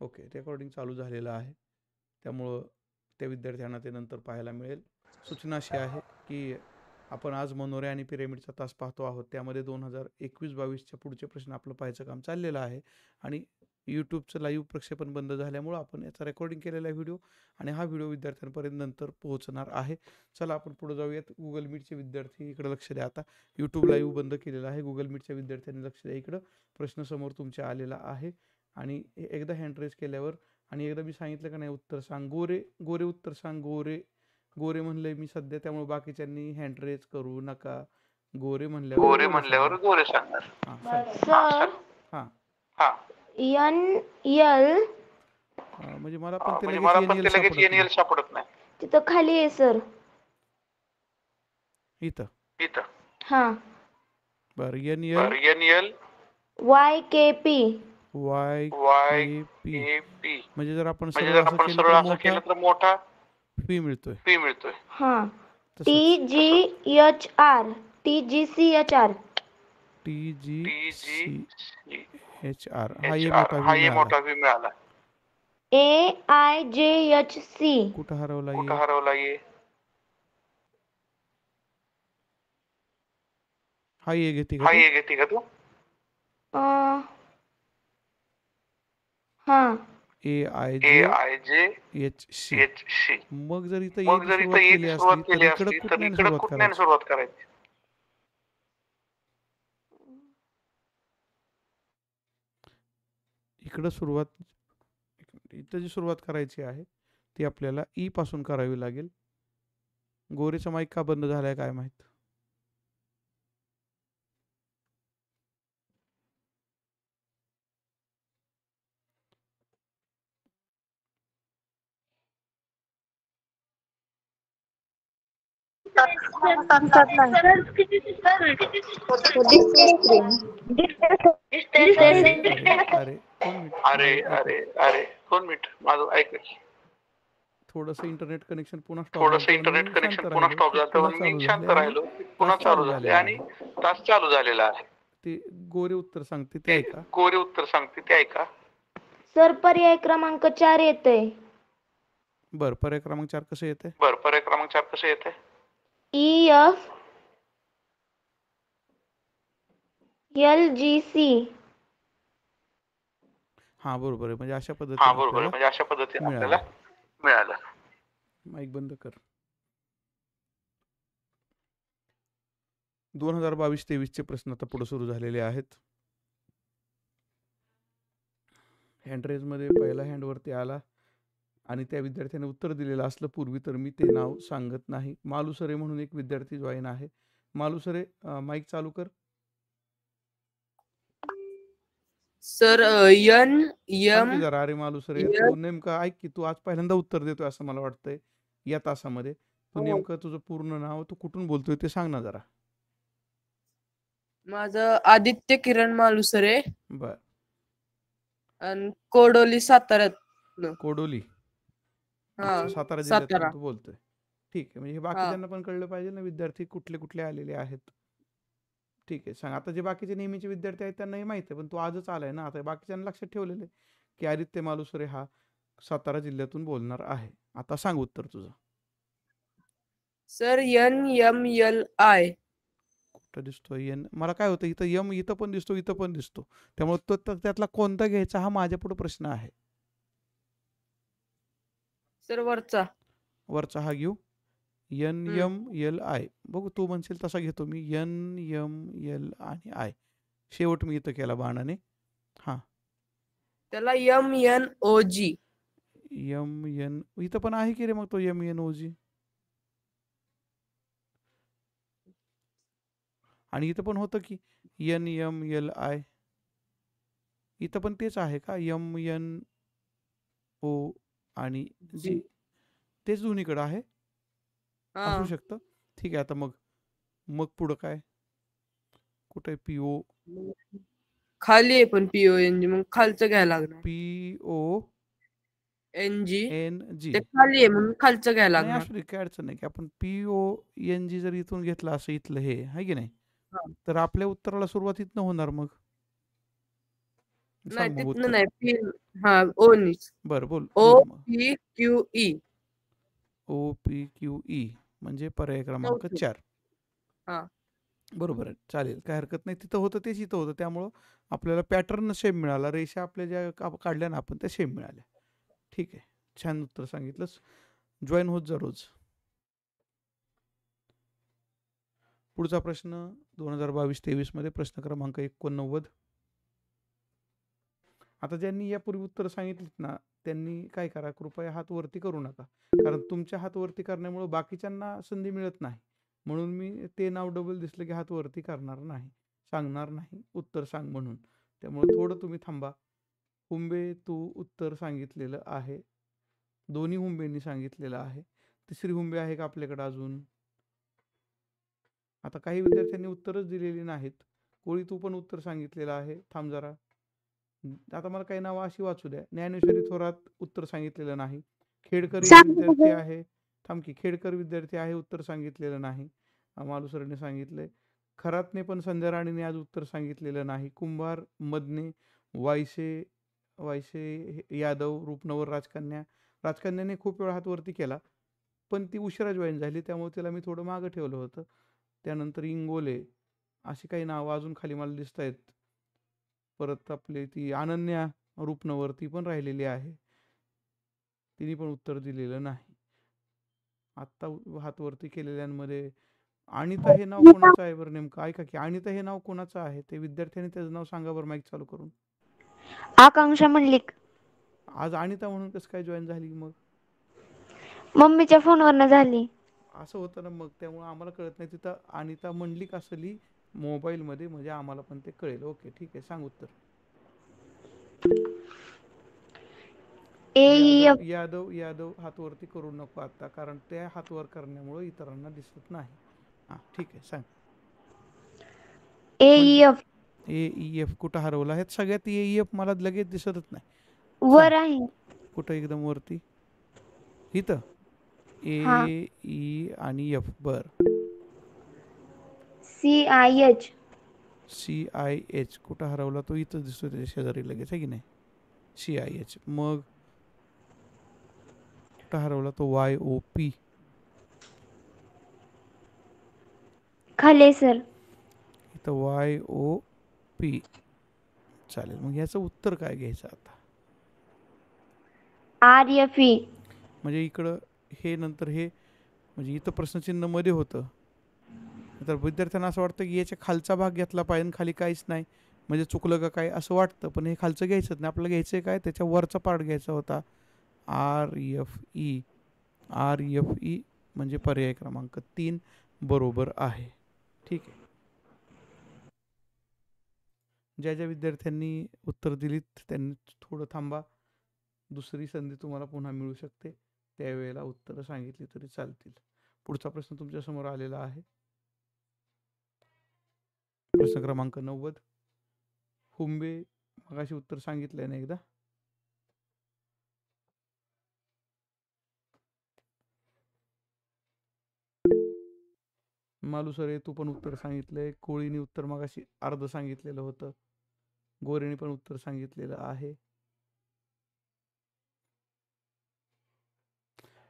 Okay, recording चालू झालेलं आहे. त्यामुळं त्या विद्यार्थ्यांना ते नंतर पाहायला मिळेल. सूचना अशी आहे की आपण आज मनोरे आणि पिरॅमिडचा तास पाहतो आहोत. त्यामध्ये 2021-22च्या पुढचे प्रश्न आपलं पाहायचं काम चाललेलं आहे आणि यूट्यूबचं लाईव्ह प्रक्षेपण बंद झाल्यामुळं आपण याचा रेकॉर्डिंग केलेला व्हिडिओ आणि हा व्हिडिओ विद्यार्थ्यांपर्यंत नंतर पोहोचणार आहे. चला आपण पुढे जाऊयात. गुगल मीटचे विद्यार्थी इकडे लक्ष द्या. आता यूट्यूब लाईव्ह बंद केलेला आहे. गुगल मीटच्या विद्यार्थ्यांनी लक्ष द्या. इकडं प्रश्न समोर तुमच्या आलेला आहे आणि एकदा हँड रेज केल्यावर आणि एकदा मी सांगितलं का नाही उत्तर सांग, गोरे गोरे उत्तर सांग, गोरे गोरे म्हणलंय मी सध्या, त्यामुळे बाकीच्यांनी हँड रेज करू नका. गोरे म्हणल्यावर गोरे सांगणार. सर हां एन एल म्हणजे मला पण ते म्हणजे लगेच मला पण ते लगेच सापडत एनएल नाही. सापडत नाही. तिथं खाली आहे सर. इथं हां बरं. NL NL YKP Y P YKP म्हणजे जर आपण म्हणजे सरळ जर असं आपण केलं सरळ तर असं केलं मोठा तर मोठा पी मिळतोय. पी मिळतोय. हां तसंच TGHR TGCHR TGCHR हा ये HR मोठा हा व्ही ये मिळाला. मोठा व्ही मिळाला. AIJHC कुठं हरवला कुठं ये? हरवला ये? हा ये घेते का हा तू? ये घेते का तू? हां AIJHC. AIJHC. मग जर इथं मग येने जर इथं सुरुवात येने केली सुरुवात असली तर केली इकडं असली तर कुठण्याने इकडं सुरुवात कुठण्याने करायची? सुरुवात करायची? इकडं सुरुवात इथं जी सुरुवात करायची आहे ती आपल्याला ई पासून करावी लागेल. गोरेचा माईक का बंद झालाय काय माहित. अरे कोण मिनिट अरे माझं ऐका. अरे अरे 2 मिनिट माझं ऐक. थोडंसं इंटरनेट कनेक्शन पुन्हा स्टॉप झालं थोडंसं म्हणून इंटरनेट मी कनेक्शन शांत पुन्हा राहिलो. स्टॉप ते झालं पुन्हा म्हणून मी चालू शांत झाले आणि राहिलो. पुन्हा तास चालू चालू झाले झालेला आणि आहे. तास चालू झालेला आहे. ते गोरे उत्तर सांगते ते ते ऐका. गोरे उत्तर सांगते ते ऐका. सर पर्याय क्रमांक 4 येतंय. बरं, पर्याय क्रमांक 4 कसं येते? बरं, पर्याय क्रमांक 4 कसं येते? EF LGC. हां बरोबर आहे. म्हणजे अशा हा पद्धतीने बरोबर आहे. आपल्याला म्हणजे अशा पद्धतीने मिळालं. आपल्याला मिळालं. माईक बंद कर. 2022-23चे प्रश्न आता पुढे सुरू झालेले आहेत. हँडरेजमध्ये पहिला हँडवरती आला आणि त्या विद्यार्थ्याने उत्तर दिलेलं असलं पूर्वी तर मी ते नाव सांगत नाही. मालुसरे म्हणून एक विद्यार्थी जॉईन आहे. मालुसरे माईक चालू कर. सर एन थांब की एम जरा. अरे मालुसरे तू नेमकं ऐक की, तू आज पहिल्यांदा उत्तर देतोय असं मला वाटतंय या तासामध्ये. तू नेमकं तुझं पूर्ण नाव, तू कुठून बोलतोय ते सांग ना जरा. माझं आदित्य किरण मालुसरे बर. आणि कोडोली साताऱ्यात. कोडोली. हा अच्छा, सातारा सातारा. जिल्ह्यातून तू बोलतोय. ठीक आहे. म्हणजे हे बाकीच्यांना पण कळलं पाहिजे ना, विद्यार्थी कुठले कुठले आलेले आहेत. ठीक आहे, सांग. आता जे बाकीचे नेहमीचे विद्यार्थी आहेत त्यांनाही माहिती आहे, पण तू आजच आलाय ना. आता बाकीच्यांना लक्षात ठेवलेलं की आदित्य मालुसरे हा सातारा जिल्ह्यातून बोलणार आहे. आता सांग उत्तर तुझं. Sir NMLI. कुठं दिसतोय एन? मला काय होतं, इथं यम इथं पण दिसतो, इथं पण दिसतो. त्यामुळे तो त्यातला कोणता घ्यायचा हा माझ्या पुढे प्रश्न आहे. सर वरचा. वरचा हा घेऊ. NMLI. बघू तू म्हणशील तसा घेतो मी. NML आणि आय. शेवट मी इथं केला बाणाने. हां. त्याला MNOG. MN इथं पण आहे की रे मग तो MNOG. आणि इथं पण होतं की NMLI. इथं पण तेच आहे का? MNO आणि G. तेच दोन्हीकडे आहे. असू शकतं. ठीक आहे. आता मग पुढं काय? कुठे PO? खाली आहे पण PONG. मग खालचं घ्यायला लागणार. PONG. ते खाली आहे म्हणून खालचं घ्यायला नाही, लागणार. असू दे, काय अडचण नाही की आपण PONG जर इथून घेतलं असं इथलं हे आहे की नाही, तर आपल्या उत्तराला सुरुवात इथनं होणार. मग नाही सांग मग तिथनं उत्तर. नाही पी. हा ओनीच. बरं बोल ओ बोल मग. P Q E. OPQE म्हणजे पर्याय क्रमांक चौथं. 4. हा. बरोबर आहे. चालेल. काही हरकत नाही. तिथं होतं तेच इथं होतं. त्यामुळं आपल्याला पॅटर्न सेम मिळाला. रेषा आपल्या ज्या काढल्या ना आपण त्या सेम मिळाल्या. ठीक आहे. छान उत्तर सांगितलंस. जॉईन होत जा रोज. पुढचा प्रश्न 2022-23 मध्ये प्रश्न क्रमांक 89. आता ज्यांनी यापूर्वी उत्तर सांगितलीत ना त्यांनी काय करा, कृपया हात वरती करू नका. कारण तुमच्या हात वरती करण्यामुळे बाकीच्यांना संधी मिळत नाही. म्हणून मी ते नाव डबल दिसलं की हात वरती करणार नाही, सांगणार नाही उत्तर सांग म्हणून. त्यामुळे थोडं तुम्ही थांबा. हुंबे तू उत्तर सांगितलेलं आहे. दोन्ही हुंबेंनी सांगितलेलं आहे. तिसरी हुंबे आहे का आपल्याकडे अजून? आता काही विद्यार्थ्यांनी उत्तरच दिलेली नाहीत. कोळी तू पण उत्तर सांगितलेलं आहे. थांब जरा. आता मला काही नावं अशी वाचू द्या. ज्ञानेश्वरी थोरात उत्तर सांगितलेलं नाही. खेडकर एक विद्यार्थी आहे. थांब की, खेडकर विद्यार्थी आहे, उत्तर सांगितलेलं नाही. मालुसरेने सांगितलंय. खरातने पण संध्या राणीने आज उत्तर सांगितलेलं नाही. कुंभार, मदने, वायसे वायसे यादव, रूपनवर, राजकन्याने खूप वेळा हात वरती केला पण ती उशिरा जॉईन झाली त्यामुळे तिला मी थोडं मागं ठेवलं होतं. त्यानंतर इंगोले अशी काही नावं अजून खाली मला दिसत आहेत. परत आपली ती अनन्या रूपनवर ती पण राहिलेली आहे. तिने पण उत्तर दिलेलं नाही. आत्ता हात वरती केलेल्यांमध्ये अनिता हे नाव कोणाचं आहे बरं नेमकं? ऐका की, अनिता हे नाव कोणाचं आहे? ते विद्यार्थ्याने त्याचं नाव सांगा बरं माईक चालू करून. आकांक्षा मंडलिक. आज अनिता म्हणून कसं काय जॉईन झाली मग? मम्मीच्या फोनवरनं झाली. असं होतं ना मग, त्यामुळे आम्हाला कळत नाही. तिथं अनिता मंडलिक असली मोबाईलमध्ये म्हणजे आम्हाला पण ते कळेल. ओके ठीक आहे, सांग उत्तर. AEF. यादव हात वरती करू नको आता, कारण त्या हात वर करण्यामुळे इतरांना दिसत नाही. हा ठीक आहे, सांग. म्हणजे AEF. AEF कुठं हरवला आहे? सगळ्यात AEF मला लगेच दिसतच नाही. सांग वर आहे. कुठं एकदम वरती? इथं हा. AE आणि F. बर. CIH. CIH कुठं हरवला? तो इथं दिसतो त्याच्या शेजारी लगेच, आहे की नाही? CIH. मग कुठं हरवला तो? YOP. खाले सर. इथं YOP. चालेल, मग ह्याचं उत्तर काय घ्यायचं आता? RFE. म्हणजे इकडं हे नंतर हे, म्हणजे इथं प्रश्नचिन्ह मध्ये होतं. तर विद्यार्थ्यांना असं वाटतं की याच्या खालचा भाग घेतला पाहिजे, खाली काहीच नाही, म्हणजे चुकलं का काय असं वाटतं. पण हे खालचं घ्यायचं नाही, आपल्याला घ्यायचं काय, त्याच्या वरचा पार्ट घ्यायचा होता. RFE. RFE म्हणजे पर्याय क्रमांक 3 बरोबर आहे. ठीक आहे. ज्या ज्या विद्यार्थ्यांनी उत्तर दिलीत त्यांनी थोडं थांबा. दुसरी संधी तुम्हाला पुन्हा मिळू शकते, त्यावेळेला उत्तरं सांगितली तरी चालतील. पुढचा प्रश्न तुमच्या समोर आलेला आहे. प्रश्न क्रमांक 90. हुंबे मगाशी उत्तर सांगितलंय ना एकदा? मालुसरे तू पण उत्तर सांगितलंय. कोळीने उत्तर मगाशी अर्ध सांगितलेलं होतं. गोरेने पण उत्तर सांगितलेलं आहे.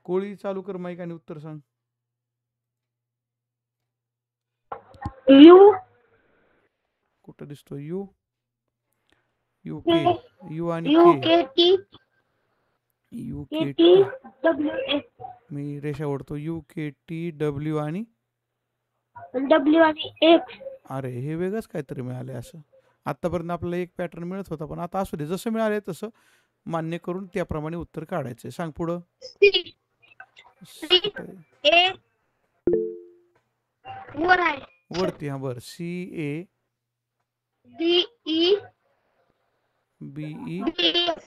कोळी चालू कर माईक आणि उत्तर सांग. U. कुठं दिसतो यू? UK. यू आणि के. UKT. UKT. WS. मी रेषा ओढतो. UKT W आणि W आणि X. अरे हे वेगळंच काहीतरी मिळाले असं. आतापर्यंत आपल्याला एक पॅटर्न मिळत होता, पण आता असू दे, जसं मिळाले तसं मान्य करून त्याप्रमाणे उत्तर काढायचंय. सांग पुढं. A. वर आहे. वरती. हा बरं. CA BE. BE BS.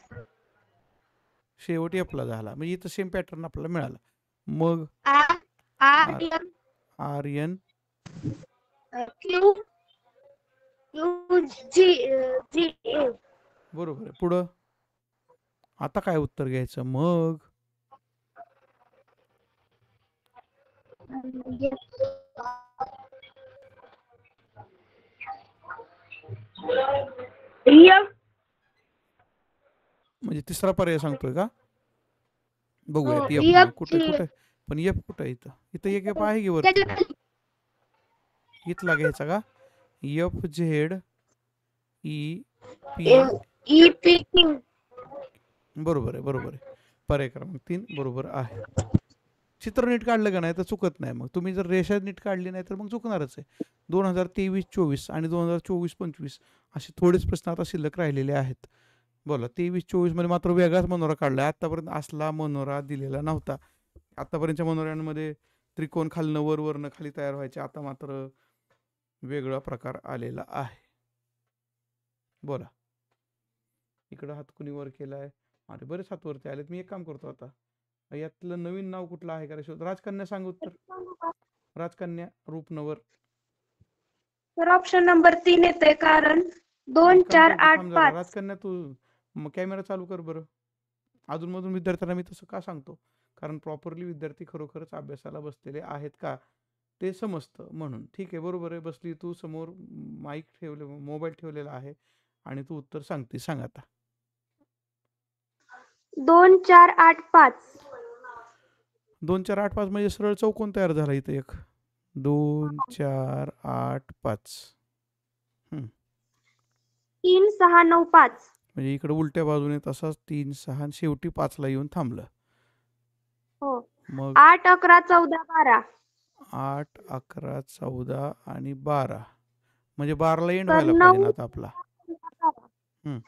शेवट Fला झाला, म्हणजे इथं सेम पॅटर्न आपल्याला मिळाला. मग RN Q. UG. बरोबर आहे. पुढं आता काय उत्तर घ्यायचं मग? म्हणजे तिसरा पर्याय सांगतोय का? बघूयात हो, एफ F कुठे Z. कुठे पण एफ कुठे आहे इथं? इथं एक एफ आहे की वरती? त्याच्या इथला घ्यायचा का? F Z E P. EPQ. बरोबर आहे, बरोबर आहे. पर्याय क्रमांक 3 बरोबर आहे. चित्र नीट काढलं का नाही तर चुकत नाही. मग तुम्ही जर रेषा नीट काढली नाही तर मग चुकणारच आहे. 2023-24 आणि 2024-25 असे थोडेच प्रश्न आता शिल्लक राहिलेले आहेत. बोला 23-24 मध्ये मात्र वेगळाच मनोरा काढलाय. आतापर्यंत असला मनोरा दिलेला नव्हता. आतापर्यंतच्या मनोऱ्यांमध्ये त्रिकोण खालनं वर वरनं खाली तयार व्हायचे. आता मात्र वेगळा प्रकार आलेला आहे. बोला. इकडं हात कुणी वर केलाय? अरे बरेच हात वरती आलेत. मी एक काम करतो आता. यातलं नवीन नाव कुठलं आहे का रे शोध? राजकन्या सांग उत्तर. राजकन्या रूपनवर. तर ऑप्शन नंबर 3 येते कारण मी 2 एक काम 4 करतो 8 थांब जरा. 5. राजकन्या तू कॅमेरा चालू कर बरं. अधूनमधून विद्यार्थ्यांना मी तसं का सांगतो? कारण प्रॉपरली विद्यार्थी खरोखरच अभ्यासाला बसलेले आहेत का ते समजतं म्हणून. ठीक आहे, बरोबर आहे. बसली तू समोर माईक ठेवले, मोबाईल ठेवलेला आहे आणि तू उत्तर सांगते. सांग आता. 2 4 8 5. 2 4 8 5 म्हणजे सरळ चौकोन तयार झाला इथं एक. 2 4 8 5. 3 6 9 5. म्हणजे इकडे उलट्या बाजूने तसाच 3 6 आणि शेवटी 5 ला येऊन थांबलं. हो. मग 8 11 14 12. 8 11 14 आणि 12 म्हणजे 12 ला एंड तर व्हायला पाहिजे 9 ना आता आपला. हम्म.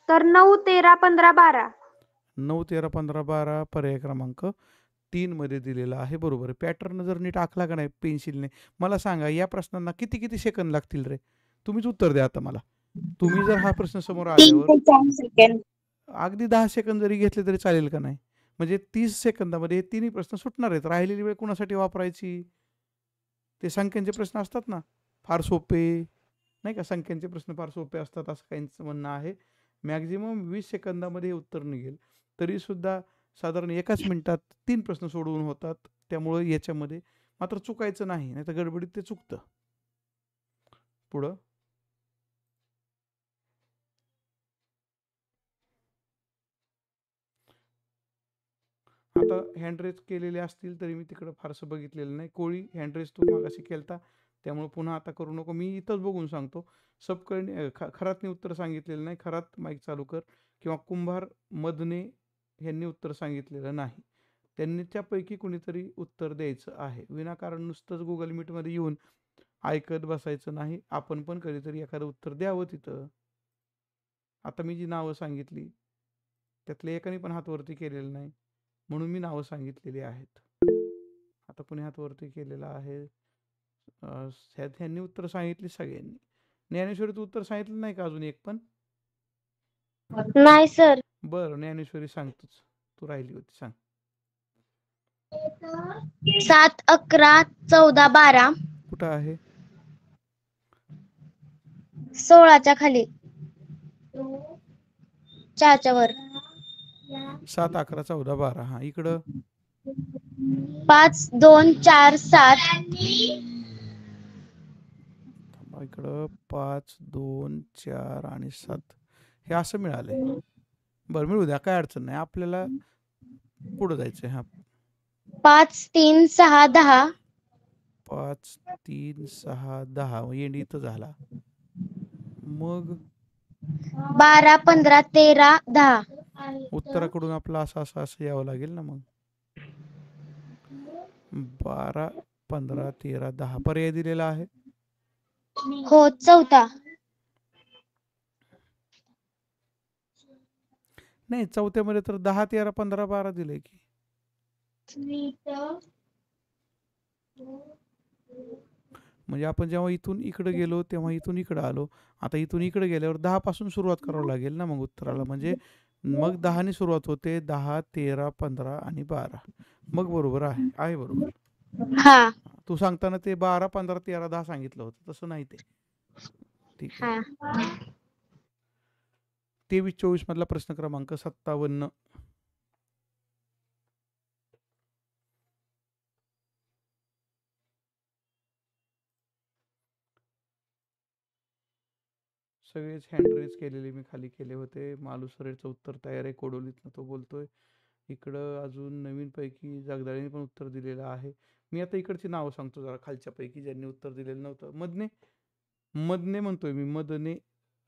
तर 9 13 15 12. 9 13 15 12 पर्याय क्रमांक 3 मध्ये दिलेला आहे. बरोबर. पॅटर्न जर नीट आखला का नाही पेन्सिलने. मला सांगा या प्रश्नांना किती किती सेकंद लागतील रे? तुम्हीच उत्तर द्या आता मला. तुम्ही जर हा प्रश्न समोर 3 आल्यावर ते 4 सेकंद. अगदी 10 सेकंद जरी घेतले तरी चालेल का नाही? म्हणजे 30 सेकंदामध्ये हे तिन्ही प्रश्न सुटणार आहेत. राहिलेली वेळ कुणासाठी वापरायची? ते संख्यांचे प्रश्न असतात ना, फार सोपे नाही का? संख्यांचे प्रश्न फार सोपे असतात असं काहींचं म्हणणं आहे. मॅक्झिमम 20 सेकंदामध्ये हे उत्तर निघेल. तरीसुद्धा साधारण एकाच मिनिटात 3 प्रश्न सोडवून होतात. त्यामुळं याच्यामध्ये मात्र चुकायचं नाही, नाहीतर गडबडीत ते चुकतं. पुढं. आता हँड केलेले असतील तरी मी तिकडं फारसं बघितलेलं नाही. कोळी हँड तू मागाशी केलता त्यामुळे पुन्हा आता करू नको. मी इथंच बघून सांगतो. खरातने उत्तर सांगितलेलं नाही. खरात माईक चालू कर. किंवा कुंभार मदने यांनी उत्तर सांगितलेलं नाही. त्यांनी त्यापैकी कुणीतरी उत्तर द्यायचं आहे. विनाकारण नुसतंच गुगल मीटमध्ये येऊन ऐकत बसायचं नाही. आपण पण कधीतरी एखादं उत्तर द्यावं तिथं. आता मी जी नावं सांगितली त्यातल्या एकाने पण हात वरती केलेला नाही. म्हणून मी नावं सांगितलेली आहेत. आता कुणी हात वरती केलेला आहे? ह्यांनी उत्तर सांगितली सगळ्यांनी. ज्ञानेश्वरी तू उत्तर सांगितलं नाही का अजून एक पण? नाही सर. बरं ज्ञानेश्वरी सांगतोच. तू राहिली होती सांग. 7 11 14 12. कुठं आहे? 16च्या खाली. 4च्या वर. 7 11 14 12. हा इकडं 5 2 4 7. इकडं 5 2 4 आणि 7 हे असं मिळालंय. बरं मिळू द्या, काय अडचण नाही. आपल्याला पुढं जायचंय. हा 5 3 6 10. 5 3 6 10 एंड इथं झाला. मग 12 15 13 10. उत्तराकडून आपलं असं यावं लागेल ना. मग 12 15 13 10 पर्याय दिलेला आहे. हो, चौथा. नाही, चौथ्यामध्ये तर 10 13 15 12 दिलंय की. म्हणजे आपण जेव्हा इथून इकडे गेलो तेव्हा इथून इकडे आलो. आता इथून इकडे गेल्यावर 10 पासून सुरुवात करावं लागेल ना मग उत्तराला. म्हणजे मग 10 ने सुरुवात होते. 10 13 15 आणि 12. मग बरोबर आहे बरोबर. हा. तू सांगताना ते 12 15 13 10 सांगितलं होतं तसं नाही ते. ठीक आहे. 23-24 मधला प्रश्न क्रमांक 57. सगळेच हँड रेज केलेले मी खाली केले होते. मालुसरेचं उत्तर तयार आहे, कोडोलीतनं तो बोलतोय. इकडं अजून नवीनपैकी जगदाळेने पण उत्तर दिलेलं आहे. मी आता इकडची नावं सांगतो जरा खालच्यापैकी ज्यांनी उत्तर दिलेलं नव्हतं. मदने मदने म्हणतोय मी, मदने.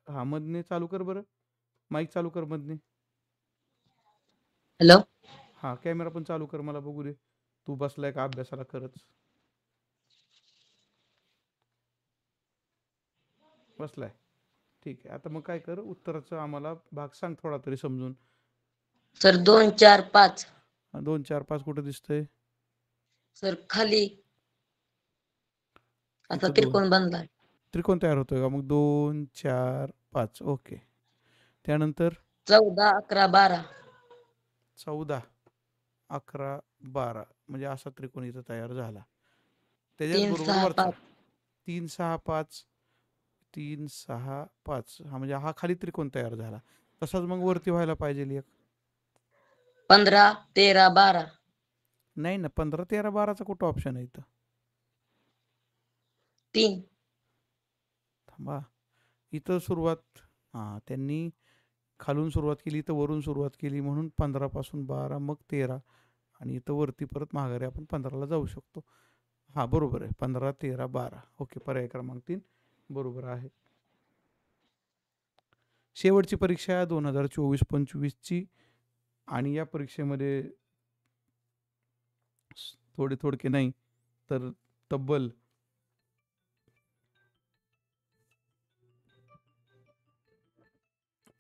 हा, मदने चालू कर बरं, माईक चालू कर मदने. हॅलो. हा, कॅमेरा पण चालू कर, मला बघू दे तू बसलाय का अभ्यासाला खरंच. बसलाय, ठीक आहे. आता मग काय कर, उत्तराचं आम्हाला भाग सांग थोडा तरी समजून. सर 2 4 5. 2 4 5 कुठं दिसतंय? सर खाली असा इथं 2 त्रिकोण बनलाय. त्रिकोण तयार होतोय का? मग 2 4 5. ओके. त्यानंतर 14 11 12. 14 11 12 म्हणजे असा त्रिकोण इथं तयार झाला. 3 त्याच्याचबरोबर 6 वरचा 5. 3 6 5 3 6 5 हा म्हणजे हा खाली त्रिकोण तयार झाला. तसाच मग वरती व्हायला पाहिजे एक. 15 13 12. नाही ना, 15 13 12चा कुठं ऑप्शन आहे इथं? 3. थांबा, इथं सुरुवात, हां त्यांनी खालून सुरुवात केली, इथं वरून सुरुवात केली, म्हणून 15 पासून 12 मग 13 आणि इथं वरती परत माघारी आपण 15ला जाऊ शकतो. हा बरोबर आहे, 15 13 12. ओके, पर्याय क्रमांक 3 बरोबर आहे. शेवटची परीक्षा 2024-25ची आणि या परीक्षेमध्ये थोडे थोडके नाही तर तब्बल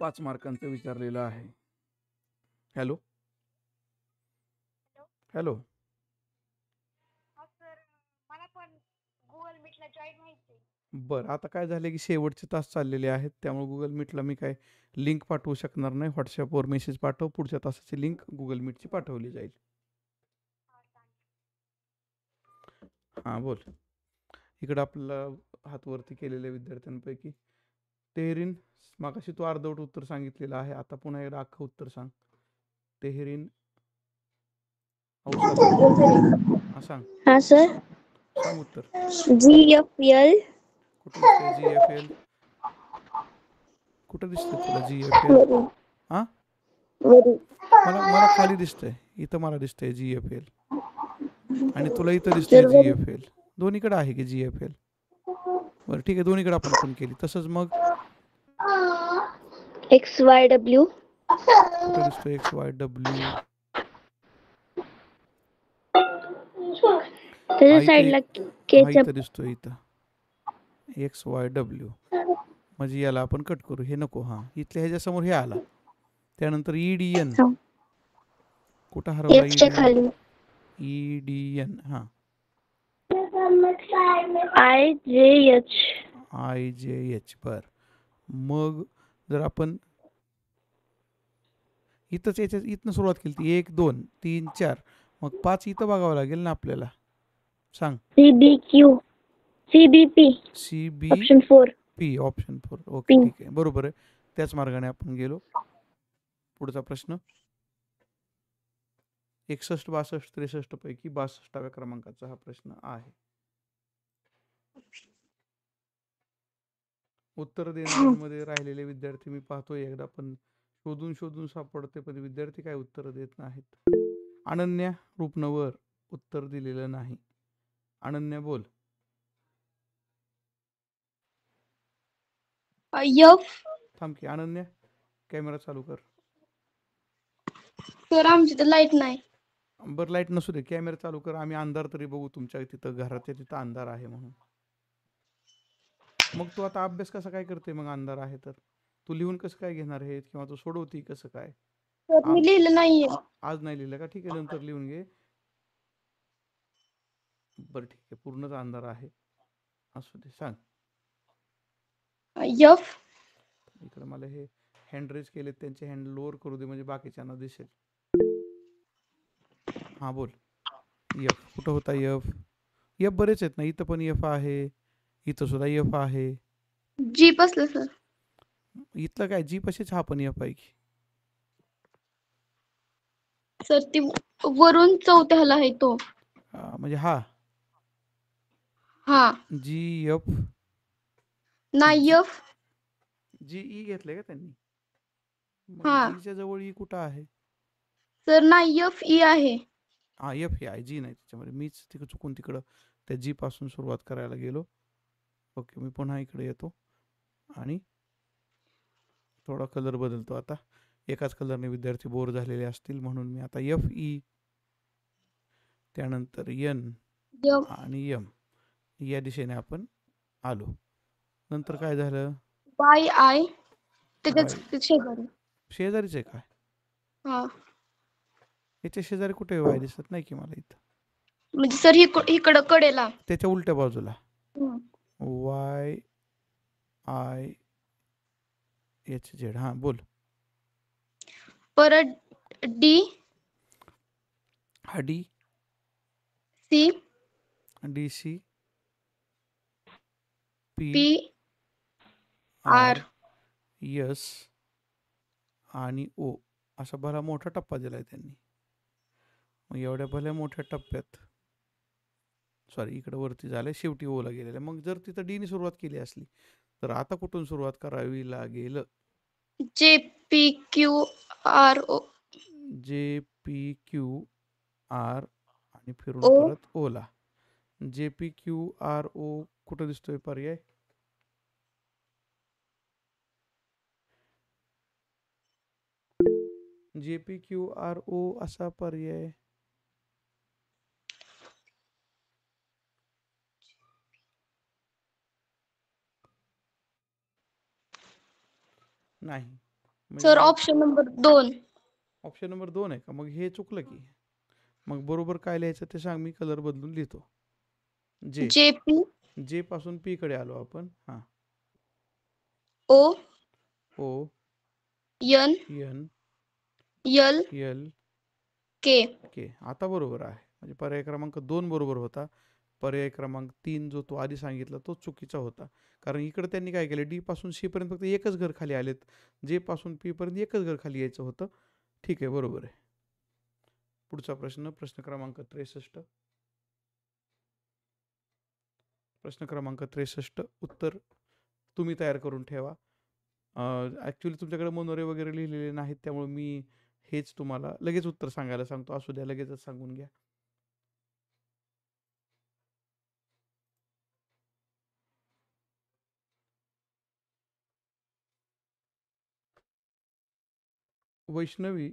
5 मार्कांचं विचारलेलं आहे. Hello hello. बरं, आता काय झालं की शेवटचे तास चाललेले आहेत, त्यामुळे गुगल मीटला मी काय लिंक पाठवू शकणार नाही. व्हॉट्सअपवर मेसेज पाठव, पुढच्या तासाची लिंक गुगल मीटची पाठवली जाईल. हां बोल. इकडं आपल्याला हातवरती केलेल्या विद्यार्थ्यांपैकी तेहरीन, मागाशी तू अर्धवट उत्तर सांगितलेलं आहे, आता पुन्हा एकदा अख्खं उत्तर सांग. तेहरीन औषध हा सांग. हा सर. सांग उत्तर. GFL. कुठं दिसतंय GFL? कुठं दिसतंय तुला GFL? हा, मला खाली दिसतंय, इथं मला दिसतंय GFL आणि तुला इथं दिसतंय GFL. दोन्हीकडे आहे की GFL? बरं ठीक आहे, दोन्हीकडे आपण पण केली. तसंच मग XYW. कुठं दिसतोय XYW? त्याच्या साईडला हा इथं दिसतोय, इथं XYW. म्हणजे याला आपण कट करू, हे नको. हा, इथल्या ह्याच्या समोर हे आला. त्यानंतर EDN कुठं हरवला? EDN हा IJH. बर, मग जर आपण इथंच याच्यात इथनं सुरुवात केली ती 1 2 3 4, मग 5 इथं बघावं लागेल ना आपल्याला. सांग. CBP. ऑप्शन 4. ऑप्शन 4. ओके ठीक आहे, बरोबर आहे. त्याच मार्गाने आपण गेलो. पुढचा प्रश्न 61 62 63 पैकी 62व्या क्रमांकाचा हा प्रश्न आहे. उत्तर देणाऱ्यांमध्ये राहिलेले विद्यार्थी मी पाहतोय एकदा, पण शोधून शोधून सापडते, पण विद्यार्थी काय उत्तर देत नाहीत. अनन्या रूपनवर उत्तर दिलेलं नाही. अनन्या बोल. थांब की अनन्या, कॅमेरा चालू कर. सर आमची तर लाईट नाही. बरं, लाईट नसू दे, कॅमेरा चालू कर. आम्ही अंधार तरी बघू, तुमच्या तिथं घराच्या तिथं अंधार आहे म्हणून. मग तू आता अभ्यास कसा काय करते मग अंधार आहे तर? तू लिहून कसं काय घेणार हे, किंवा तू सोडवती कसं काय? मी लिहिलं नाहीये. आज नाही लिहिलं का? ठीक आहे, नंतर लिहून घे. बरं ठीक आहे, पूर्णच अंधार आहे, असू दे. सांग. इकडे मला हे हँड रेज केले, त्यांचे हँड लोअर करू दे म्हणजे बाकीच्यांना दिसेल. हा बोल. F कुठं होता? F बरेच आहेत ना, इथं पण F आहे, इथं सुद्धा F आहे. जीप असलं सर. इथलं काय G पशीच हा पण F आहे की. सर ती वरून चौथ्याला आहे तो. म्हणजे हा हा GF नाही F जी घेतलंय का त्यांनी? मग हा. जीच्या जवळ ई कुठं आहे? सर नाही FE आहे. हा एफ हे आहे, जी नाही त्याच्यामध्ये. मीच चुकून तिकडं त्या जी पासून सुरुवात करायला गेलो. ओके, मी पुन्हा इकडे येतो आणि थोडा कलर बदलतो आता. एकाच कलरने विद्यार्थी बोर झालेले असतील म्हणून मी आता FE, त्यानंतर N F आणि M या दिशेने आपण आलो. नंतर काय झालं? YI त्याच्याच शेजारी. शेजारीच आहे काय? हा. याच्या शेजारी कुठे वाय दिसत नाही की मला इथं. म्हणजे सर इकडं कडेला. त्याच्या उलट्या बाजूला हम्म. YIHZ. हा बोल. परत D हा D, C DC, P P, R. R, S आणि O असा भला मोठा टप्पा दिलाय त्यांनी. मग एवढ्या भल्या मोठ्या टप्प्यात सॉरी इकडे वरती झालंय, शेवटी ओला गेलेला. मग जर तिथं डीने सुरुवात केली असली तर आता कुठून सुरुवात करावी लागेल? JPQRO. JPQR आणि फिरून O. परत ओला. JPQRO कुठं दिसतोय पर्याय? JPQRO असा पर्याय नाही. सर म्हणजे ऑप्शन नंबर 2. ऑप्शन नंबर 2 आहे का? मग हे चुकलं की. मग बरोबर काय लिहायचं ते सांग, मी कलर बदलून लिहितो. JP जे पासून पी कडे आलो आपण. हा. O O N N L L K. K. आता बरोबर आहे. म्हणजे पर्याय क्रमांक 2 बरोबर होता. पर्याय क्रमांक 3 जो तो आधी सांगितला तो चुकीचा होता. कारण इकडे त्यांनी काय केलं, डी पासून सी पर्यंत फक्त एकच घर खाली आलेत. जे पासून पी पर्यंत एकच घर खाली यायचं होतं. ठीक आहे, बरोबर आहे. पुढचा प्रश्न, प्रश्न क्रमांक 63. प्रश्न क्रमांक 63 उत्तर तुम्ही तयार करून ठेवा. ॲक्च्युली तुमच्याकडे मनोरे वगैरे लिहिलेले नाहीत, त्यामुळे मी हेच तुम्हाला लगेच उत्तर सांगायला सांगतो. असू द्या, लगेचच सांगून घ्या. वैष्णवी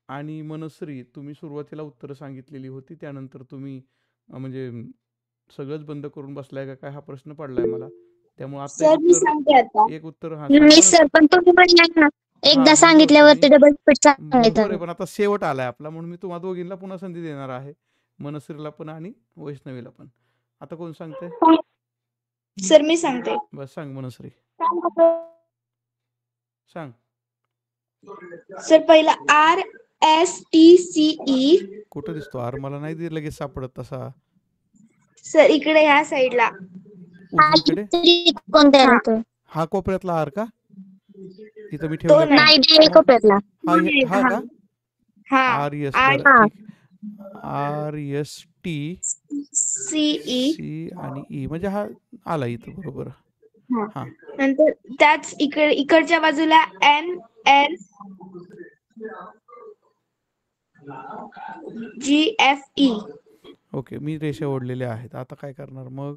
आणि मनश्री तुम्ही सुरुवातीला उत्तरं सांगितलेली होती, त्यानंतर तुम्ही म्हणजे सगळंच बंद करून बसलाय का काय हा प्रश्न पडलाय मला. त्यामुळे आता सर मी सांगते आता. एक उत्तर हा सांग मी सर पण तुम्ही म्हणला ना हा, एकदा बोललो सांगितल्यावर होतो ते मी. डबल स्पीड बरोबर आहे, सांगितलं. पण आता शेवट आलाय आपला म्हणून मी तुम्हाला दोघींना पुन्हा संधी देणार आहे. मनश्रीला पण आणि वैष्णवीला पण. आता कोण सांगते? सर मी सांगते. बस सांग मनश्री, सांग. सर पहिला RSTCE. कुठं दिसतो आर? मला नाही लगेच सापडत तसा. सर इकडे ह्या साईडला. उजवीकडे कोणत्या येतोय? हा कोपऱ्यातला आर का? इथं मी तो ठेवलाय नाही मग कोपऱ्यातला. हा का? हा आर एस, R बरं ठीक. RST CE. सी आणि ई म्हणजे हा आला इथं बरोबर. हा नंतर त्याच इकडच्या बाजूला NL GFE. ओके, मी रेषा ओढलेल्या आहेत. आता काय करणार मग?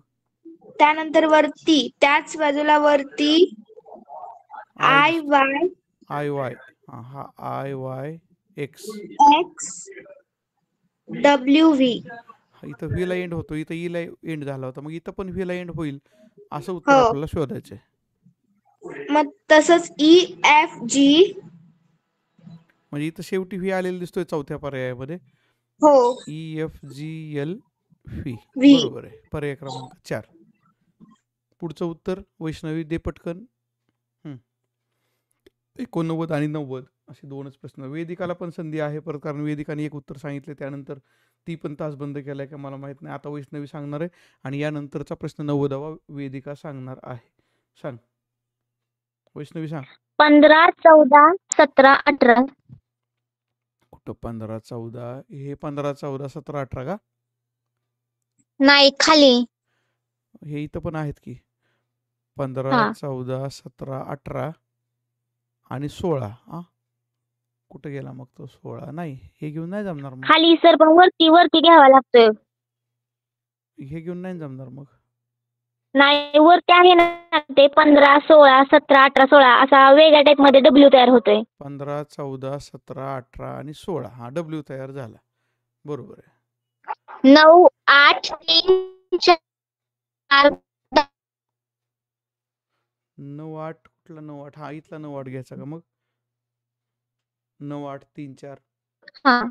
त्यानंतर वरती त्याच बाजूला वरती IY IY. हा IY X. WV. इथं व्ही ला एंड होतो, इथं ई ला एंड झाला होता, मग इथं पण व्ही ला एंड होईल असं उत्तर हो. आपल्याला शोधायचंय. मग तसंच EFG. म्हणजे इथं शेवटी व्ही आलेला दिसतोय चौथ्या पर्यायामध्ये. हो. EFGL V V. बरोबर आहे. पर्याय क्रमांक 4. पुढचं उत्तर वैष्णवी दे पटकन. 89 आणि 90 असे 2च प्रश्न. वेदिकाला पण संधी आहे परत, कारण वेदिकाने एक उत्तर सांगितले, त्यानंतर ती पण तास बंद केलाय का मला माहित नाही. आता वैष्णवी सांगणार आहे आणि यानंतरचा प्रश्न 90वा वेदिका सांगणार आहे. सांग वैष्णवी, सांग. 15, 14, 17, 18. कुठं 15, 14? हे 15, 14, 17, 18 का? नाही खाली. हे इथं पण आहेत की 15, 14, 17, 18. आणि 16 हा कुठे गेला मग तो 16 नाही हे घेऊन नाही जमणार मग खाली सर पण वरती वरती घ्यावा लागतोय. हे घेऊन नाही जमणार मग नाही वरती आहे ना ते 15, 16, 17, 18, 16 असा वेगळ्या टाईप मध्ये डब्ल्यू तयार होतोय. 15 14 17 18 आणि 16 हा डब्ल्यू तयार झाला बरोबर आहे. 9, 8, 3, 4, 9 8 कुठला 9 8 हा इथला 9 8 घ्यायचा का मग 9 8 3 4 हा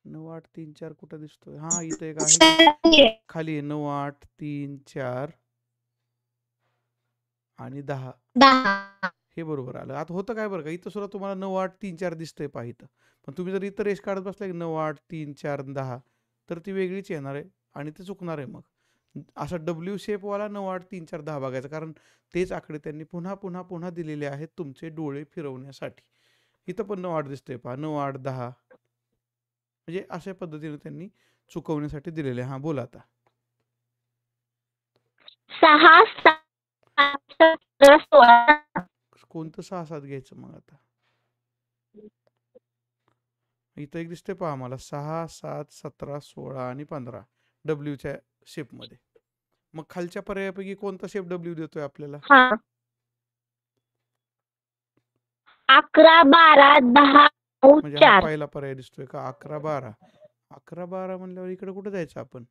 9 8 3 4 कुठं दिसतोय हा इथं एक आहे की खाली आहे 9 8 3 4 आणि 10 10. हे बरोबर आलं. आता होतं काय बरं का इथं सुद्धा तुम्हाला 9 8 3 4 दिसतंय पहा इथं. पण तुम्ही जर इथं रेष काढत बसला की 9 8 3 4 10 तर ती वेगळीच येणार आहे आणि ते चुकणार आहे मग. असा डब्ल्यू शेपवाला 9 8 3 4 10 बघायचा कारण तेच आकडे त्यांनी पुन्हा पुन्हा पुन्हा दिलेले आहेत तुमचे डोळे फिरवण्यासाठी. इथं पण 9 8 दिसतंय पहा 9 8 10 म्हणजे अशा पद्धतीने त्यांनी चुकवण्यासाठी दिलेले. हा बोला आता 6, 7, 17, 16. कोणतं 6 7 घ्यायचं मग आता इथं एक दिसते पहा आम्हाला 6 7 17 16 आणि 15 डब्ल्यूच्या शेपमध्ये. मग खालच्या पर्यायापैकी कोणता शेप डब्ल्यू देतोय आपल्याला हा 11, 12, 10, 9, म्हणजे हा 4. पहिला पर्याय दिसतोय का 11 12 11 12 म्हणल्यावर इकडे कुठे जायचं आपण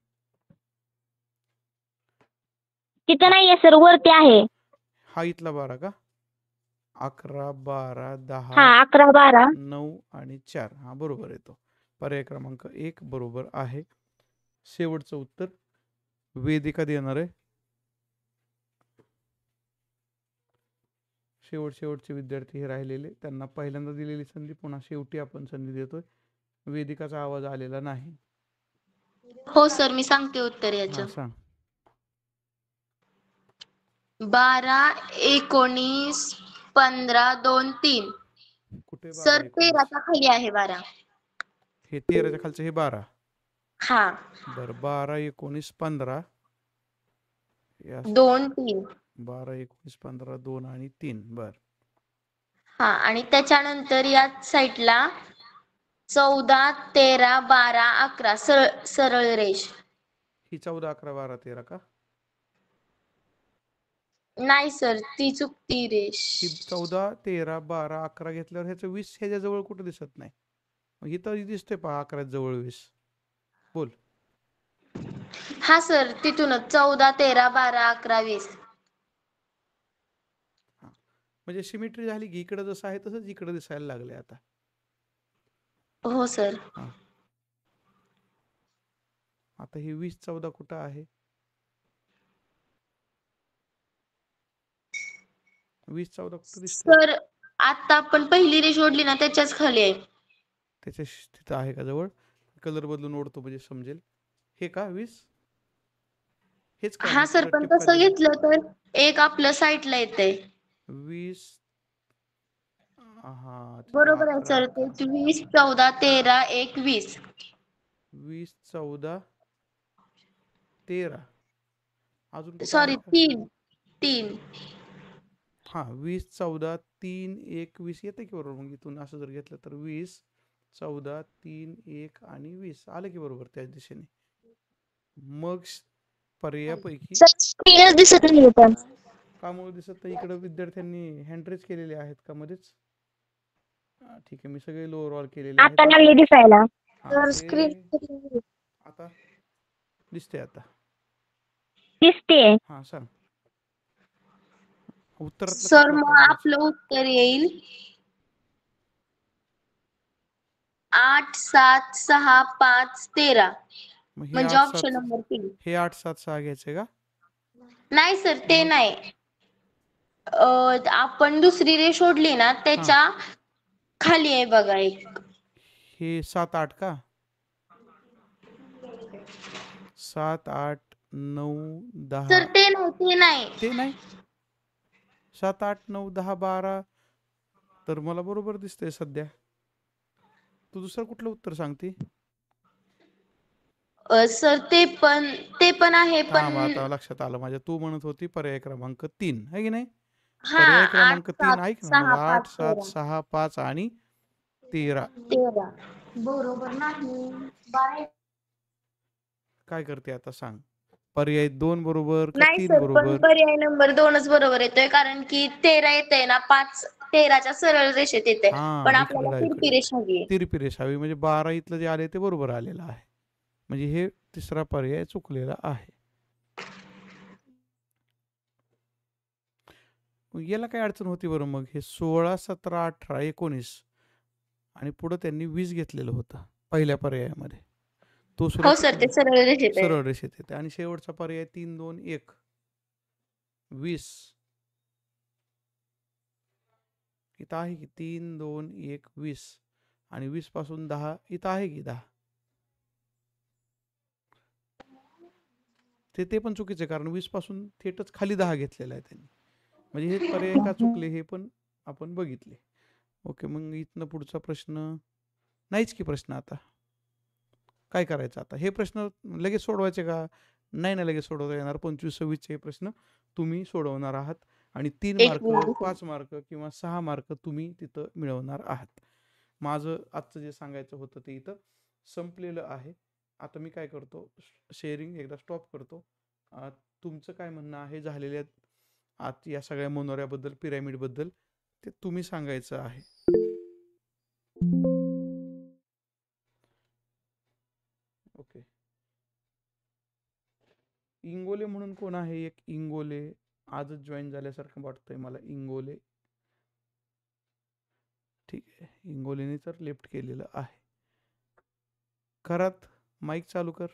तिथं नाहीये सर वरती आहे. हा इथला 12 का 11 12 10 हा 11, 12. 9 आणि 4 हा बरोबर येतो. पर्याय क्रमांक 1 बरोबर आहे. शेवटचं उत्तर वेदिका देणार आहे. शेवटचे विद्यार्थी हे राहिलेले त्यांना पहिल्यांदा दिलेली संधी पुन्हा शेवटी आपण संधी देतोय. वेदिकाचा आवाज आलेला नाही. हो सर मी सांगते उत्तर हा याचं. सांग 12, 19, 15, 2, 3. कुठे 12 सर 19 13चा खाली आहे 12. हे 13च्या खालचं हे 12 हा बरं 12 19 15 2, 3. 12 19 15 2 आणि 3 बर हा आणि त्याच्यानंतर या साईडला 14, 13, 12, 11 सरळ रेष. ही 14 11 12 13 का नाही सर ती चुकती रेष. ही 14 13 12 11 घेतल्यावर ह्याचं 20 ह्याच्या जवळ कुठं दिसत नाही. मग इथं दिसतंय पहा 11 जवळ 20 बोल हा सर तिथूनच 14, 13, 12, 11, 20. म्हणजे सिमेट्री झाली की इकडे जसं आहे तसंच इकडे दिसायला लागले आता. हो सर. हा आता ही 20 14 कुठं आहे 20 14 कुठं दिसतंय सर आता आपण पहिली रेष ओढली ना त्याच्याच खाली आहे. त्याच्या तिथं आहे का जवळ कलर बदलून ओढतो म्हणजे समजेल. हे का 20 हेच का हा मी सर परत पण टिपका तसं दिला घेतलं तर एक आपल्या साईडला येतंय. 20 हा तिथं बरोबर आहे 11 सर ते 20, 14, 13, 1, 20. 20 14 13 अजून कुठं आहे सॉरी का 3. हा 20 14 3 1 20 येते की बरोबर. मग इथून असं जर घेतलं तर 20 14 3 1 आणि 20 आलं की बरोबर त्याच दिशेने. मग पर्यायापैकी सर स्क्रीनच दिसत नाही पण. कामुळे दिसत नाही इकडे विद्यार्थ्यांनी हँड रेज केलेले आहेत का मध्येच ठीक आहे मी सगळे लोअर ऑल केलेले आहेत आता लागले दिसायला. हा, सर ते स्क्रीन आता दिसते आता दिसते. हा सांग उत्तरातला सर कुठला मग पर्याय आपलं उत्तर येईल 8, 7, 6, 5, 13. मग हे म्हणजे 8 ऑप्शन 7 नंबर 3. हे 8 7 6 घ्यायचे का नाही सर ते मग नाही. आपण दुसरी रेष ओढली ना हा त्याच्या खाली आहे बघा एक. हे 7 8 का 7 8 9 10 सर ते नाही ते नाही. ते नाही 7 8 9 10 12 तर मला बरोबर दिसतंय सध्या. तू दुसरं कुठलं उत्तर सांगते सर ते पण आहे थांब पण आता लक्षात आलं माझ्या. तू म्हणत होती पर्याय क्रमांक 3 आहे की नाही हा पर्याय 8, क्रमांक 3 7, ऐक ना मग 6, 8 5, 7 13. 6 5 आणि 13 13 बरोबर नाही. काय करते आता सांग. पर्याय 2 बरोबर का नाही 3 सर, पण बरोबर? पर्याय नंबर 2च बरोबर येतोय, कारण की 13 येतंय ना, 5 13च्या सरळ रेषेत येते, पण हां, आपल्याला इकडं तिरपी इकडे रेषा हवी. तिरपी रेषा हवी म्हणजे 12 इथलं जे आले ते बरोबर आलेलं आहे. म्हणजे हे तिसरा पर्याय चुकलेला आहे. मग याला काय अडचण होती बरं मग? हे 16 17 18 19 आणि पुढं त्यांनी 20 घेतलेलं होतं पहिल्या पर्यायामध्ये. तो सुद्धा हो सर, ते चुकला. सरळ रेषेत आहे. सरळ रेषेत येते आणि शेवटचा पर्याय 3 2 1 20 इथं आहे की 3 2 1 20 आणि 20 पासून 10 इथं आहे की 10. ते पण चुकीचं आहे कारण 20 पासून थेटच खाली 10 घेतलेला आहे त्यांनी. म्हणजे हे पर्याय का चुकले हे पण आपण बघितले. ओके, मग इथनं पुढचा प्रश्न नाहीच की प्रश्न आता. काय करायचं आता? हे प्रश्न लगेच सोडवायचे का? नाही ना लगेच सोडवता येणार. 25 26 चे प्रश्न तुम्ही सोडवणार आहात आणि 3 एक मार्क, मिनिट. 5 मार्क किंवा 6 मार्क तुम्ही तिथं मिळवणार आहात. माझं आजचं जे सांगायचं होतं ते इथं संपलेलं आहे. आता मी काय करतो, शेअरिंग एकदा स्टॉप करतो. तुमचं काय म्हणणं आहे झालेल्या आत या सगळ्या मनोऱ्याबद्दल, पिरॅमिडबद्दल ते तुम्ही सांगायचं आहे. ओके. इंगोले म्हणून कोण आहे? एक इंगोले आजच जॉईन झाल्यासारखं वाटतंय मला. इंगोले, ठीक आहे. इंगोलेने तर लेफ्ट केलेलं आहे. खरात माईक चालू कर.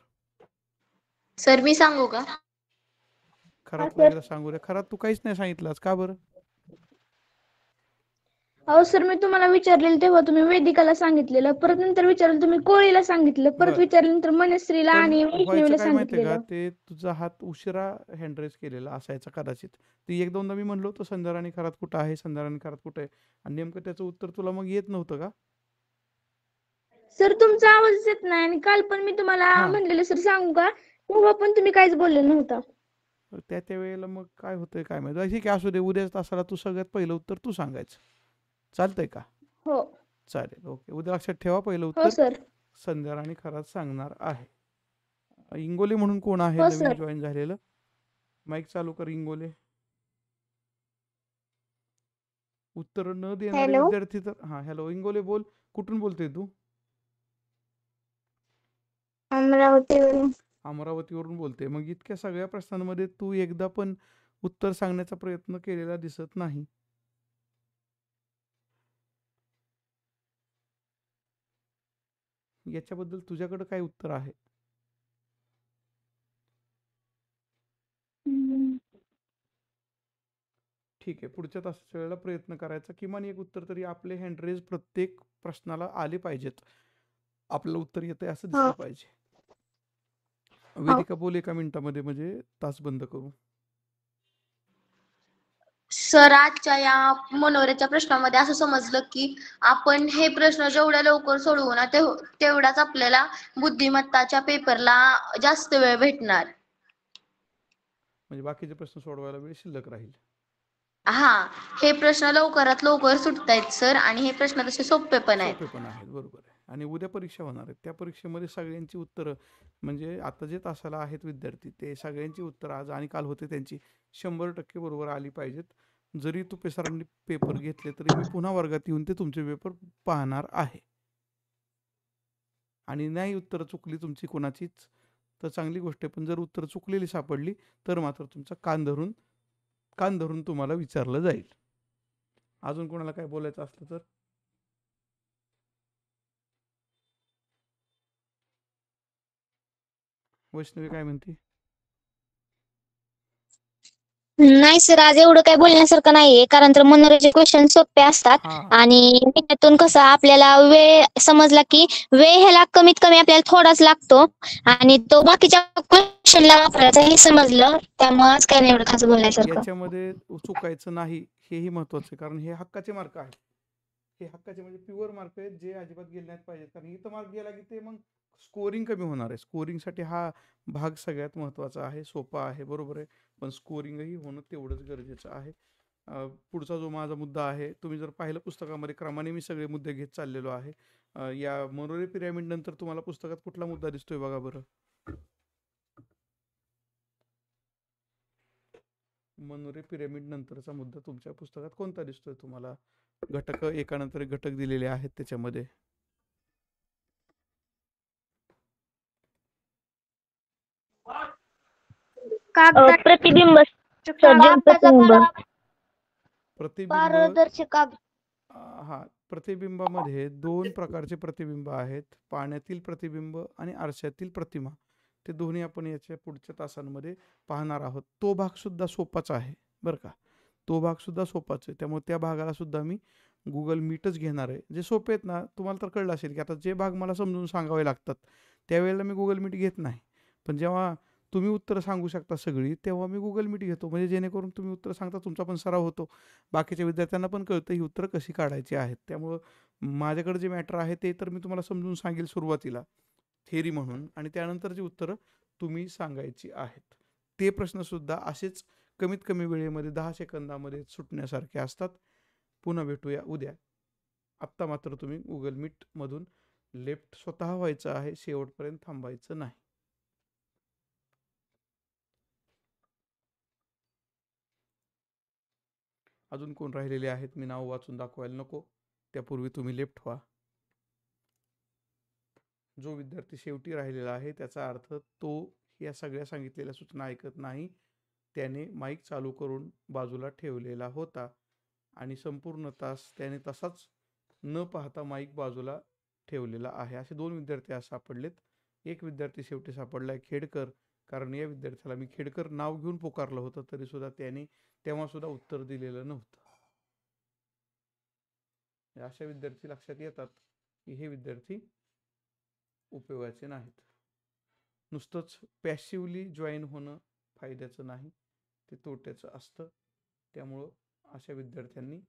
सर, मी सांगू का? खरातला एकदा सांगू द्या. खरात तू काहीच नाही सांगितलंस का बरं? अहो सर, मी तुम्हाला विचारलेलं तेव्हा तुम्ही वेदिकाला सांगितलेलं, परत नंतर विचारलं तुम्ही कोळीला सांगितलं, परत बर, विचारल्यानंतर मनश्रीला पण आणि व्हायचं वैष्णवीला काय माहितीये का, सांगितलेलं. ते तुझा हात उशिरा हँडरेस केलेला असायचा कदाचित. ती एक दोनदा मी म्हणलो होतो संध्या आणि खरात कुठं आहे, संध्या आणि खरात कुठं आहे, आणि नेमकं त्याचं उत्तर तुला मग येत नव्हतं का? सर, तुमचा आवाज येत नाही आणि काल पण मी तुम्हाला हां, म्हणलेलं सर सांगू का, तेव्हा पण तुम्ही काहीच बोलले नव्हता. त्या वेळेला मग काय होतंय काय माहिती. ठीक आहे, असू दे. उद्याच तासाला तू सगळ्यात पहिलं उत्तर तू सांगायचं. चालतंय का? हो चालेल. ओके, उद्या लक्षात ठेवा पहिलं हो उत्तर सर. संध्या आणि खरात सांगणार आहे. इंगोले म्हणून कोण आहे हो नवीन सर. जॉईन झालेलं? माईक चालू कर इंगोले. उत्तर न देणारे हॅलो. विद्यार्थी तर हां, हॅलो इंगोले बोल. कुठून बोलते तू? अमरावतीवरून. अमरावतीवरून बोलते. मग इतक्या सगळ्या प्रश्नांमध्ये तू एकदा पण उत्तर सांगण्याचा प्रयत्न केलेला दिसत नाही. याच्याबद्दल तुझ्याकडे काय उत्तर आहे? ठीक आहे, पुढच्या तासाच्या वेळेला प्रयत्न करायचा. किमान एक उत्तर तरी आपले हँडरेज प्रत्येक प्रश्नाला आले पाहिजेत. आपलं उत्तर येतंय असं हो दिसलं पाहिजे. हो वेदिका बोल 1 मिनिटामध्ये म्हणजे तास बंद करू. सर, आजच्या या मनोऱ्याच्या प्रश्नामध्ये असं समजलं की आपण हे प्रश्न जेवढ्या लवकर सोडवू ना, तेवढाच आपल्याला बुद्धिमत्ताच्या पेपरला जास्त वेळ भेटणार. म्हणजे बाकीचे प्रश्न सोडवायला वेळ शिल्लक राहील. हा, हे प्रश्न लवकरात लवकर सुटतायत सर, आणि हे प्रश्न तसे सोपे पण आहेत. सोपे पण आहेत, बरोबर आहे. आणि उद्या परीक्षा होणार आहे. त्या परीक्षेमध्ये सगळ्यांची उत्तरं म्हणजे आता जे तासाला आहेत विद्यार्थी ते सगळ्यांची उत्तरं आज आणि काल होते त्यांची 100% बरोबर आली पाहिजेत. जरी तुपे सरांनी पेपर घेतले तरी मी पुन्हा वर्गात येऊन ते तुमचे पेपर पाहणार आहे. आणि नाही उत्तरं चुकली तुमची कोणाचीच तर चांगली गोष्ट आहे. पण जर उत्तरं चुकलेली सापडली तर मात्र तुमचा कान धरून तुम्हाला विचारलं जाईल. अजून कोणाला काय बोलायचं असलं तर? वैष्णवी काय म्हणते? नाही सर, आज एवढं काही बोलण्यासारखं नाहीये, कारण तर मनोरंजन क्वेश्चन सोपे असतात हा, आणि त्यातून कसं आपल्याला वेळ समजला की वेळ ह्याला कमीत कमी आपल्याला थोडाच लागतो आणि तो बाकीच्या क्वेश्चनला वापरायचा हे समजलं, त्यामुळे आज काही नाही एवढं खास बोलण्यासारखं. याच्यामध्ये चुकायचं नाही हेही महत्वाचं आहे. कारण हे हक्काचे मार्क आहेत. हे हक्काचे म्हणजे प्युअर मार्क आहेत जे अजिबात गेले नाहीत पाहिजेत. कारण इथं मार्क गेला की ते मग स्कोरिंग कमी होणार आहे. स्कोरिंगसाठी हा भाग सगळ्यात महत्त्वाचा आहे. सोपा आहे, बरोबर आहे, पण स्कोरिंगही होणं तेवढंच गरजेचं आहे. पुढचा जो माझा मुद्दा आहे, तुम्ही जर पाहिलं पुस्तकामध्ये क्रमाने मी सगळे मुद्दे घेत चाललेलो आहे. या मनोरे पिरॅमिड नंतर तुम्हाला पुस्तकात कुठला मुद्दा दिसतोय बघा बरं. मनोरे पिरॅमिड नंतरचा मुद्दा तुमच्या पुस्तकात कोणता दिसतोय तुम्हाला? घटक एकानंतर एक घटक दिलेले आहेत त्याच्यामध्ये. प्रतिबिंब प्रतिबिंब पारदर्शक हा, प्रतिबिंबामध्ये दोन प्रकारचे प्रतिबिंब आहेत, पाण्यातील प्रतिबिंब आणि आरशातील प्रतिमा. ते दोन्ही आपण याच्या पुढच्या तासांमध्ये पाहणार आहोत. तो भाग सुद्धा सोपाच आहे बरं का, तो भाग सुद्धा सोपाच आहे. त्यामुळे त्या भागाला सुद्धा मी गुगल मीटच घेणार आहे. जे सोपे आहेत ना, तुम्हाला तर कळलं असेल की आता जे भाग मला समजून सांगावे लागतात त्यावेळेला मी गुगल मीट घेत नाही, पण जेव्हा तुम्ही उत्तरं सांगू शकता सगळी तेव्हा मी गुगल मीट घेतो. म्हणजे जेणेकरून तुम्ही उत्तरं सांगता, तुमचा पण सराव होतो, बाकीच्या विद्यार्थ्यांना पण कळतं ही उत्तरं कशी काढायची आहेत. त्यामुळं माझ्याकडे जे मॅटर आहे ते तर मी तुम्हाला समजून सांगेल सुरुवातीला थेरी म्हणून, आणि त्यानंतर जी उत्तरं तुम्ही सांगायची आहेत ते प्रश्नसुद्धा असेच कमीत कमी वेळेमध्ये 10 सेकंदामध्ये सुटण्यासारखे असतात. पुन्हा भेटूया उद्या. आत्ता मात्र तुम्ही गुगल मीटमधून लेफ्ट स्वतः व्हायचं आहे, शेवटपर्यंत थांबायचं नाही. अजून कोण राहिलेले आहेत मी नाव वाचून दाखवायला नको, त्यापूर्वी तुम्ही लेफ्ट व्हा. जो विद्यार्थी शेवटी राहिलेला आहे त्याचा अर्थ तो या सगळ्या सांगितलेल्या सूचना ऐकत नाही, त्याने माईक चालू करून बाजूला ठेवलेला होता आणि संपूर्ण तास त्याने तसाच न पाहता माईक बाजूला ठेवलेला आहे. असे 2 विद्यार्थी आज सापडलेत. एक विद्यार्थी शेवटी सापडलाय, खेडकर, कारण या विद्यार्थ्याला मी खेडकर नाव घेऊन पुकारलं होतं तरी सुद्धा त्याने तेव्हा सुद्धा उत्तर दिलेलं नव्हतं. अशा विद्यार्थी लक्षात येतात की हे विद्यार्थी उपयोगाचे नाहीत. नुसतंच पॅसिवली जॉईन होणं फायद्याचं नाही, ते तोट्याचं असतं. त्यामुळं अशा विद्यार्थ्यांनी